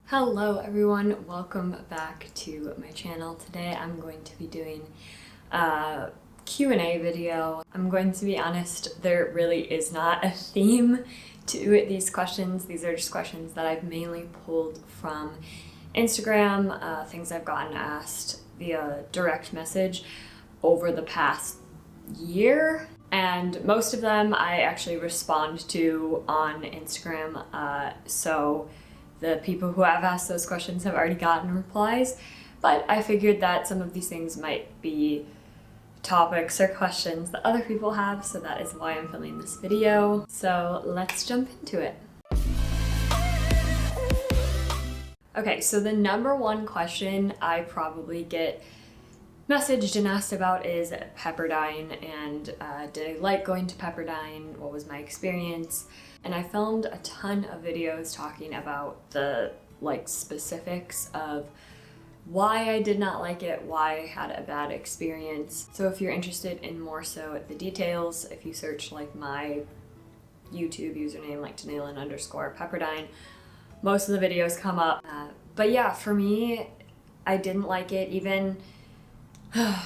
Hello everyone, welcome back to my channel. Today I'm going to be doing a Q&A video. I'm going to be honest, there really is not a theme to these questions. These are just questions that I've mainly pulled from Instagram, things I've gotten asked via direct message over the past year. And most of them I actually respond to on Instagram, so the people who have asked those questions have already gotten replies, but I figured that some of these things might be topics or questions that other people have, so that is why I'm filming this video. So let's jump into it. Okay, so the number one question I probably get messaged and asked about is Pepperdine, and did I like going to Pepperdine? What was my experience? And I filmed a ton of videos talking about the specifics of why I did not like it, why I had a bad experience. So if you're interested in more so the details, if you search my YouTube username Denalen_Pepperdine, most of the videos come up. But yeah, for me, I didn't like it. Even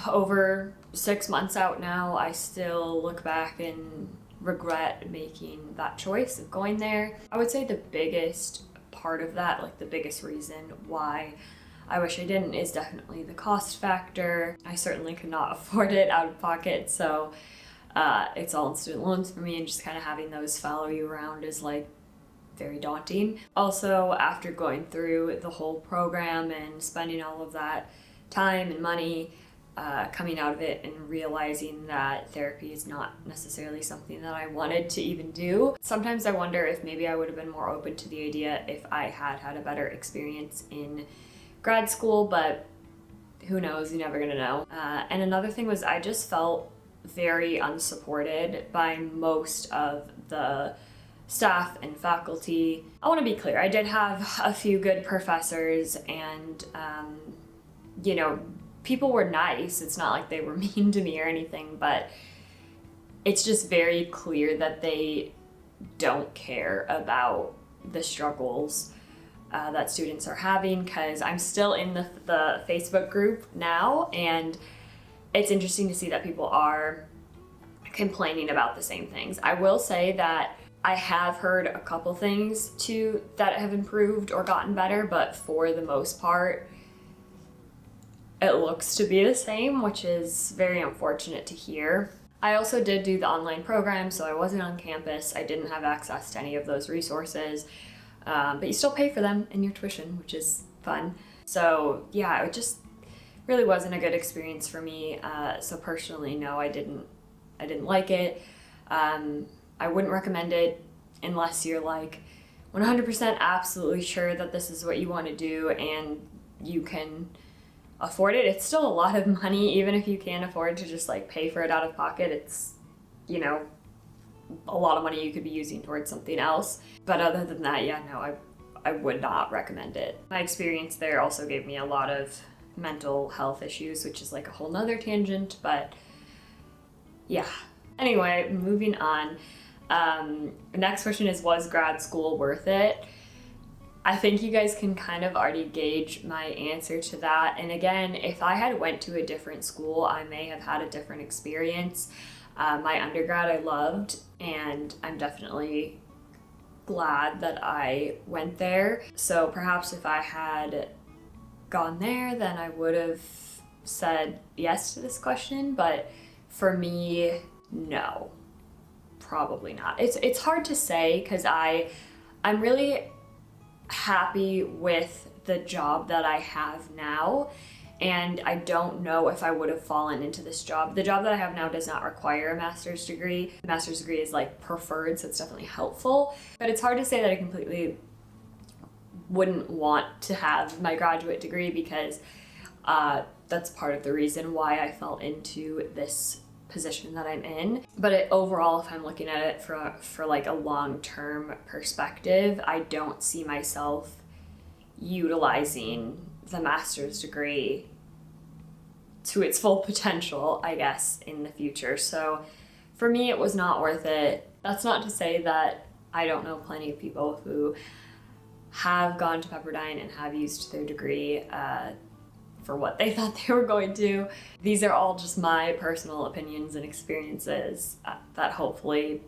over 6 months out now, I still look back and regret making that choice of going there. I would say the biggest part of that, the biggest reason why I wish I didn't, is definitely the cost factor. I certainly could not afford it out of pocket, so it's all in student loans for me, and just kind of having those follow you around is very daunting. Also, after going through the whole program and spending all of that time and money, coming out of it and realizing that therapy is not necessarily something that I wanted to even do. Sometimes I wonder if maybe I would have been more open to the idea if I had had a better experience in grad school, but who knows, you're never gonna know. And another thing was I just felt very unsupported by most of the staff and faculty. I want to be clear, I did have a few good professors, and people were nice. It's not like they were mean to me or anything, but it's just very clear that they don't care about the struggles that students are having, because I'm still in the Facebook group now, and it's interesting to see that people are complaining about the same things. I will say that I have heard a couple things that have improved or gotten better, but for the most part, it looks to be the same, which is very unfortunate to hear. I also did do the online program, so I wasn't on campus. I didn't have access to any of those resources, but you still pay for them in your tuition, which is fun. So yeah, it just really wasn't a good experience for me. So personally, no, I didn't like it. I wouldn't recommend it unless you're 100% absolutely sure that this is what you want to do and you can afford it. It's still a lot of money, even if you can't afford to just pay for it out of pocket. It's a lot of money you could be using towards something else. But other than that, yeah, no, I would not recommend it. My experience there also gave me a lot of mental health issues, which is a whole nother tangent, but yeah. Anyway, moving on. The next question is, was grad school worth it? I think you guys can kind of already gauge my answer to that. And again, if I had went to a different school, I may have had a different experience. My undergrad I loved, and I'm definitely glad that I went there. So perhaps if I had gone there, then I would have said yes to this question. But for me, no, probably not. It's hard to say, because I'm really happy with the job that I have now, and I don't know if I would have fallen into this job. The job that I have now does not require a master's degree. The master's degree is preferred, so it's definitely helpful, but it's hard to say that I completely wouldn't want to have my graduate degree, because that's part of the reason why I fell into this position that I'm in. But overall, if I'm looking at it for a long-term perspective, I don't see myself utilizing the master's degree to its full potential, I guess, in the future. So for me, it was not worth it. That's not to say that I don't know plenty of people who have gone to Pepperdine and have used their degree for what they thought they were going to. These are all just my personal opinions and experiences that hopefully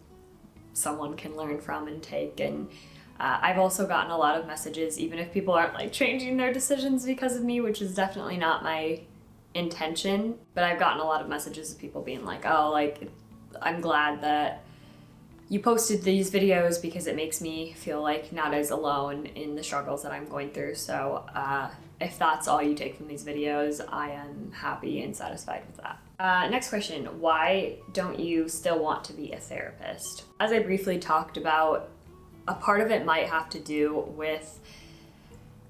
someone can learn from and take. And I've also gotten a lot of messages, even if people aren't like changing their decisions because of me, which is definitely not my intention, but I've gotten a lot of messages of people being like, oh, like, I'm glad that you posted these videos because it makes me feel like not as alone in the struggles that I'm going through. So if that's all you take from these videos, I am happy and satisfied with that. Next question, why don't you still want to be a therapist? As I briefly talked about, a part of it might have to do with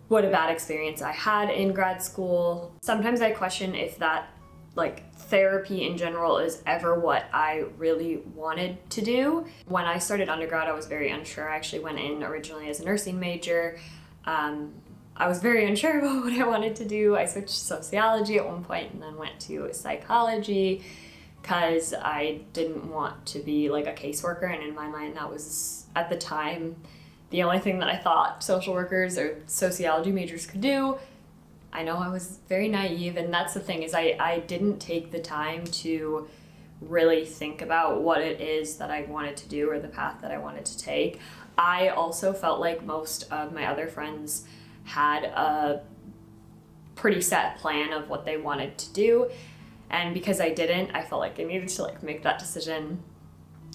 what a bad experience I had in grad school. Sometimes I question if that, like, therapy in general is ever what I really wanted to do. When I started undergrad, I was very unsure. I actually went in originally as a nursing major. I was very unsure about what I wanted to do. I switched to sociology at one point and then went to psychology because I didn't want to be like a caseworker, and in my mind that was, at the time, the only thing that I thought social workers or sociology majors could do. I know I was very naive, and that's the thing, is I didn't take the time to really think about what it is that I wanted to do or the path that I wanted to take. I also felt like most of my other friends had a pretty set plan of what they wanted to do, and because I didn't, I felt like I needed to like make that decision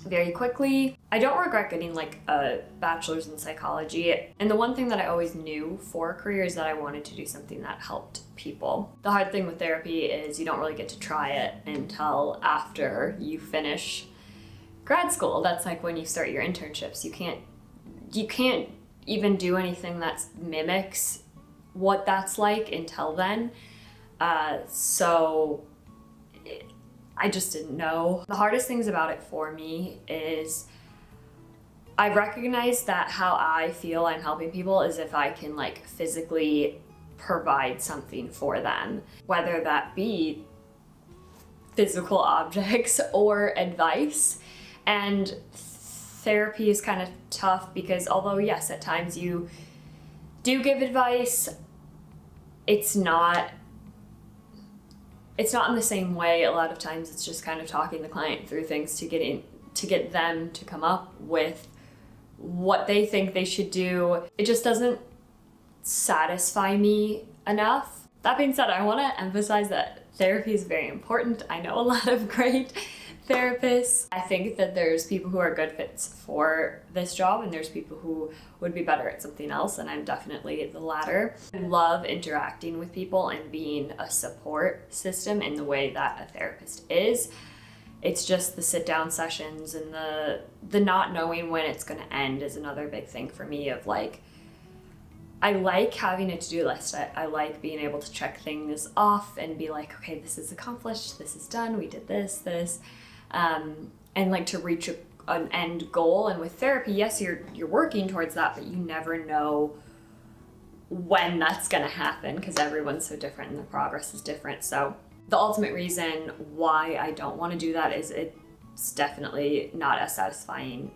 very quickly. I don't regret getting like a bachelor's in psychology, and the one thing that I always knew for a career is that I wanted to do something that helped people. The hard thing with therapy is you don't really get to try it until after you finish grad school. That's like when you start your internships. You can't even do anything that mimics what that's like until then. So I just didn't know. The hardest things about it for me is I recognize that how I feel I'm helping people is if I can like physically provide something for them, whether that be physical objects or advice. And therapy is kind of tough because although yes, at times you do give advice, it's not in the same way. A lot of times it's just kind of talking the client through things to get them to come up with what they think they should do. It just doesn't satisfy me enough. That being said, I want to emphasize that therapy is very important. I know a lot of great therapists. I think that there's people who are good fits for this job and there's people who would be better at something else, and I'm definitely the latter. I love interacting with people and being a support system in the way that a therapist is. It's just the sit down sessions and the not knowing when it's going to end is another big thing for me of like, I like having a to-do list. I like being able to check things off and be like, okay, this is accomplished, this is done, we did this, and like to reach an end goal. And with therapy, yes, you're working towards that, but you never know when that's gonna happen because everyone's so different and the progress is different. So the ultimate reason why I don't want to do that is it's definitely not as satisfying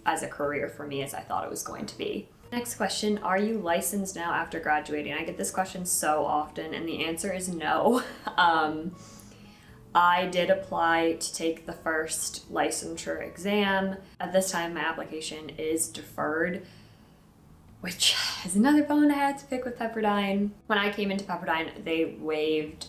as a career for me as I thought it was going to be. Next question, are you licensed now after graduating? I get this question so often and the answer is no. I did apply to take the first licensure exam. At this time, my application is deferred, which is another bone I had to pick with Pepperdine. When I came into Pepperdine, they waived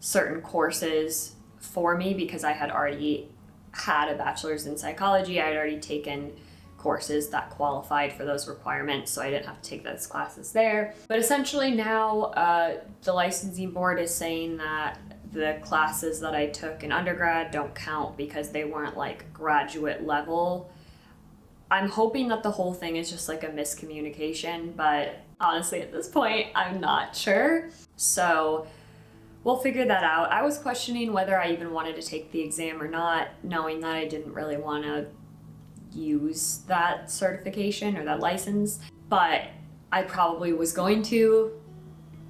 certain courses for me because I had already had a bachelor's in psychology. I had already taken courses that qualified for those requirements, so I didn't have to take those classes there. But essentially now the licensing board is saying that the classes that I took in undergrad don't count because they weren't like graduate level. I'm hoping that the whole thing is just like a miscommunication, but honestly at this point I'm not sure. So we'll figure that out. I was questioning whether I even wanted to take the exam or not, knowing that I didn't really want to use that certification or that license, but I probably was going to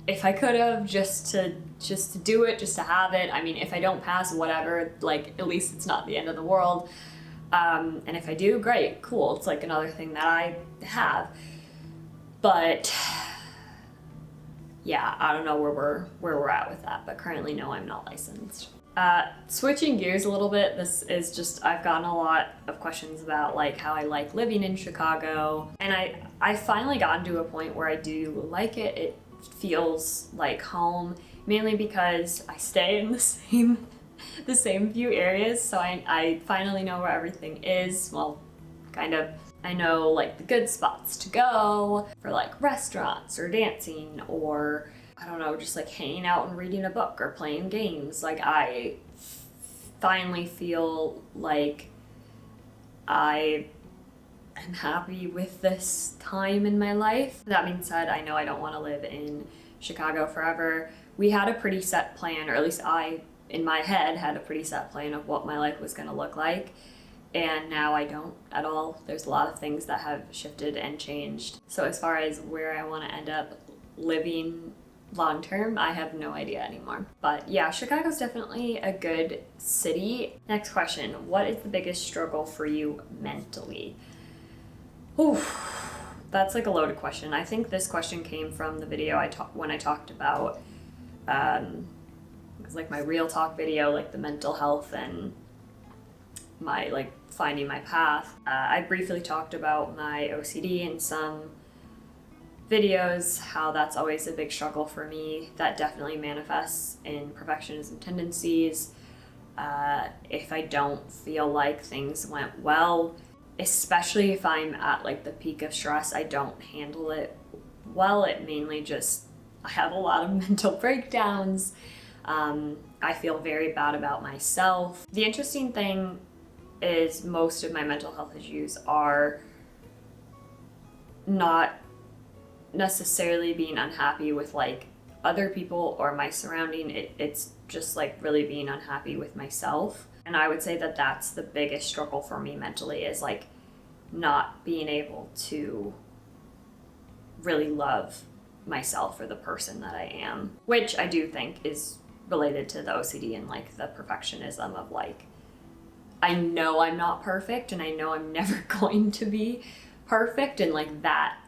if I could have, just to do it, just to have it. I mean, if I don't pass, whatever, like at least it's not the end of the world. And if I do, great, cool. It's like another thing that I have. But yeah, I don't know where we're at with that, but currently no, I'm not licensed. Switching gears a little bit, this is just, I've gotten a lot of questions about like how I like living in Chicago, and I finally gotten to a point where I do like it. It feels like home, mainly because I stay in the same few areas, so I finally know where everything is. Well, kind of. I know like the good spots to go for like restaurants or dancing, or I don't know, just like hanging out and reading a book or playing games. Like I finally feel like I am happy with this time in my life. That being said, I know I don't want to live in Chicago forever. We had a pretty set plan, or at least I, in my head, had a pretty set plan of what my life was going to look like. And now I don't at all. There's a lot of things that have shifted and changed. So as far as where I want to end up living long term, I have no idea anymore. But yeah, Chicago's definitely a good city. Next question. What is the biggest struggle for you mentally? Oof, that's like a loaded question. I think this question came from the video when I talked about it was like my real talk video, like the mental health and my like finding my path. I briefly talked about my OCD in some videos, how that's always a big struggle for me. That definitely manifests in perfectionism tendencies. If I don't feel like things went well, especially if I'm at like the peak of stress, I don't handle it well. It mainly just, I have a lot of mental breakdowns. I feel very bad about myself. The interesting thing is most of my mental health issues are not necessarily being unhappy with like other people or my surrounding. It's just like really being unhappy with myself. And I would say that that's the biggest struggle for me mentally, is like not being able to really love myself or the person that I am, which I do think is related to the OCD and like the perfectionism of like, I know I'm not perfect and I know I'm never going to be perfect, and like that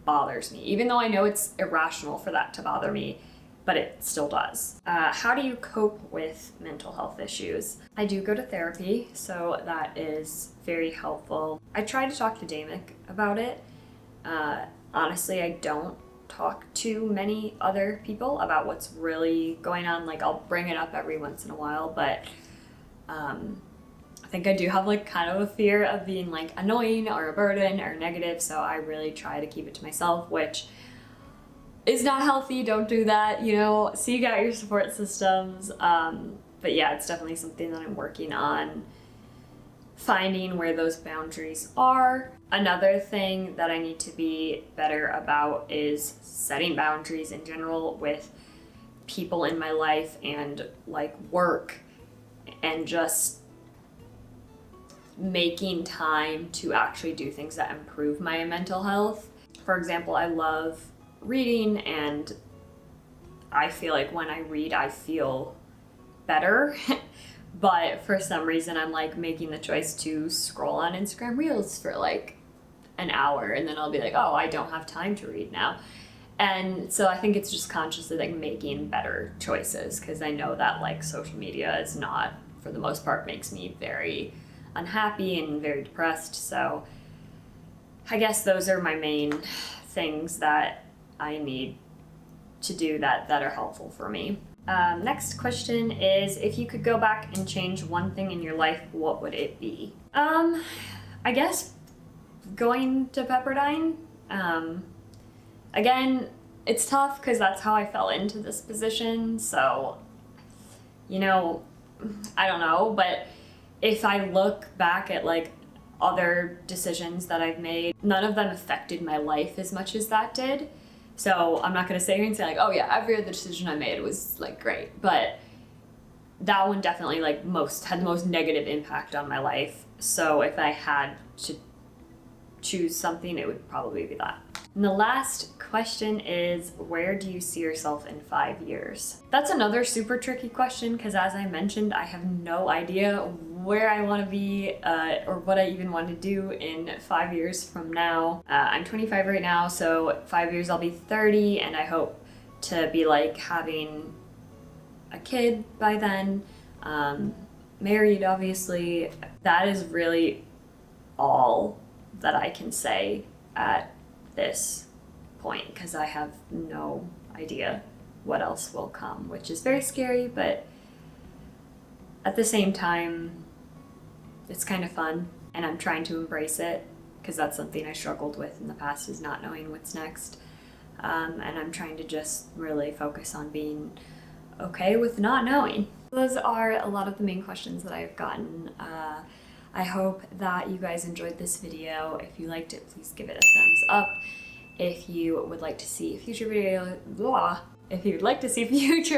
bothers me, even though I know it's irrational for that to bother me, but it still does. How do you cope with mental health issues? I do go to therapy, so that is very helpful. I try to talk to Damick about it. Honestly, I don't talk to many other people about what's really going on. Like I'll bring it up every once in a while, but I think I do have like kind of a fear of being like annoying or a burden or negative, so I really try to keep it to myself, which is not healthy. Don't do that, you know, seek out your support systems. But yeah, it's definitely something that I'm working on, finding where those boundaries are. Another thing that I need to be better about is setting boundaries in general with people in my life and like work, and just making time to actually do things that improve my mental health. For example, I love reading, and I feel like when I read, I feel better. But for some reason, I'm like making the choice to scroll on Instagram Reels for like an hour, and then I'll be like, oh, I don't have time to read now. And so I think it's just consciously like making better choices, because I know that like social media is not, for the most part, makes me very unhappy and very depressed. So I guess those are my main things that I need to do that are helpful for me. Next question is, if you could go back and change one thing in your life, what would it be? I guess going to Pepperdine. Again, it's tough because that's how I fell into this position. So, you know, I don't know, but if I look back at like other decisions that I've made, none of them affected my life as much as that did. So I'm not gonna sit here and say like, oh yeah, every other decision I made was like great, but that one definitely like had the most negative impact on my life. So if I had to choose something, it would probably be that. And the last question is, where do you see yourself in 5 years? That's another super tricky question, because as I mentioned, I have no idea where I want to be or what I even want to do in 5 years from now. I'm 25 right now, so 5 years I'll be 30, and I hope to be like having a kid by then, married obviously. That is really all that I can say at this point, because I have no idea what else will come, which is very scary, but at the same time, it's kind of fun, and I'm trying to embrace it, because that's something I struggled with in the past, is not knowing what's next. And I'm trying to just really focus on being okay with not knowing. Those are a lot of the main questions that I've gotten. I hope that you guys enjoyed this video. If you liked it, please give it a thumbs up. If you would like to see future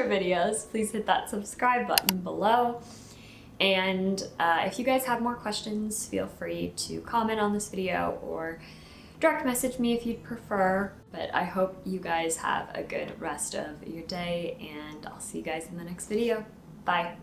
videos, please hit that subscribe button below. And if you guys have more questions, feel free to comment on this video or direct message me if you'd prefer. But I hope you guys have a good rest of your day, and I'll see you guys in the next video. Bye.